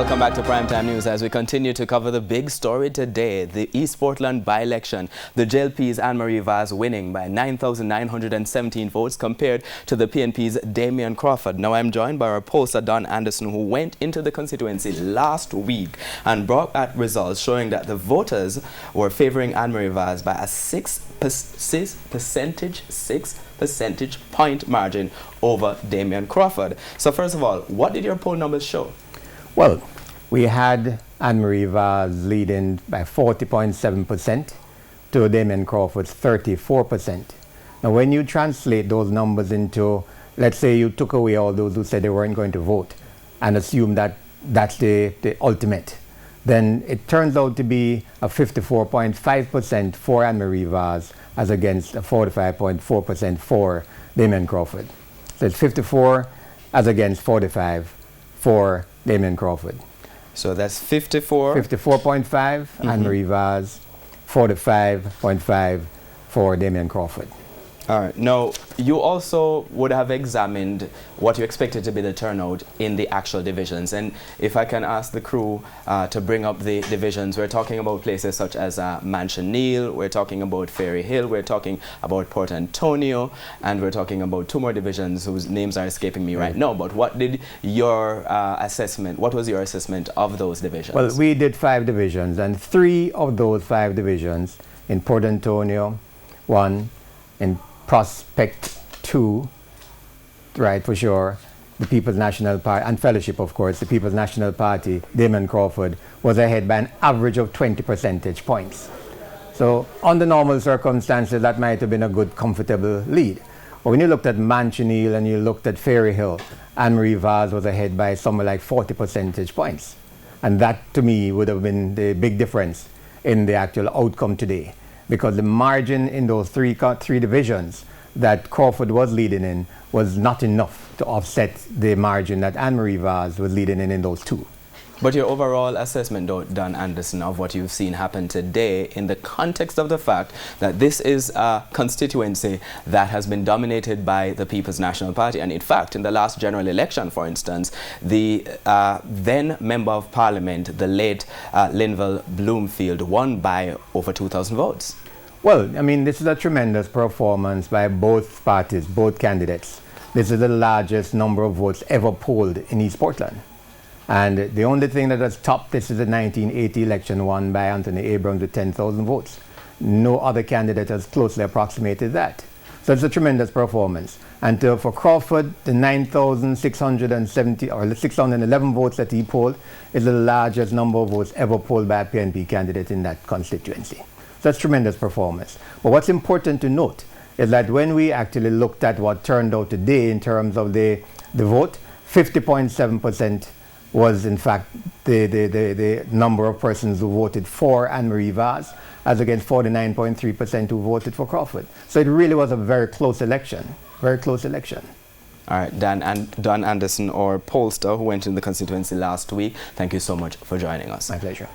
welcome back to Primetime News as we continue to cover the big story today, the East Portland by-election. The JLP's Anne-Marie Vaz winning by 9,917 votes compared to the PNP's Damian Crawford. Now I'm joined by our pollster Don Anderson, who went into the constituency last week and brought back results showing that the voters were favoring Anne-Marie Vaz by a 6 percentage point margin over Damian Crawford. So first of all, what did your poll numbers show? Well, we had Anne-Marie Vaz leading by 40.7% to Damian Crawford's 34%. Now, when you translate those numbers into, let's say you took away all those who said they weren't going to vote and assume that that's the ultimate, then it turns out to be a 54.5% for Anne-Marie Vaz as against a 45.4% for Damian Crawford. So it's 54 as against 45 for Damian Crawford. So that's 54. 54.5 Anne-Marie Vaz, 45.5 for Damian Crawford. All right. Now, you also would have examined what you expected to be the turnout in the actual divisions. And if I can ask the crew to bring up the divisions, we're talking about places such as Manchonil, we're talking about Ferry Hill, we're talking about Port Antonio, and we're talking about two more divisions whose names are escaping me right now. But what did your assessment, what was your assessment of those divisions? Well, we did 5 divisions, and 3 of those 5 divisions in Port Antonio, 1 in Prospect 2, right, for sure, the People's National Party, and Fellowship, of course, the People's National Party, Damian Crawford, was ahead by an average of 20 percentage points. So, under normal circumstances, that might have been a good, comfortable lead. But when you looked at Manchonil and you looked at Ferry Hill, Anne-Marie Vaz was ahead by somewhere like 40 percentage points. And that, to me, would have been the big difference in the actual outcome today, because the margin in those three divisions that Crawford was leading in was not enough to offset the margin that Anne-Marie Vaz was leading in those 2. But your overall assessment, Don Anderson, of what you've seen happen today in the context of the fact that this is a constituency that has been dominated by the People's National Party. And in fact, in the last general election, for instance, the then Member of Parliament, the late Linville Bloomfield, won by over 2,000 votes. Well, I mean, this is a tremendous performance by both parties, both candidates. This is the largest number of votes ever polled in East Portland. And the only thing that has topped this is the 1980 election won by Anthony Abrams with 10,000 votes. No other candidate has closely approximated that. So it's a tremendous performance. And for Crawford, the 9,670 or 611 votes that he polled is the largest number of votes ever polled by a PNP candidate in that constituency. So that's tremendous performance. But what's important to note is that when we actually looked at what turned out today in terms of the vote, 50.7% was in fact the number of persons who voted for Anne-Marie Vaz, as against 49.3% who voted for Crawford. So it really was a very close election, very close election. All right, Don Anderson, our pollster who went in the constituency last week, thank you so much for joining us. My pleasure.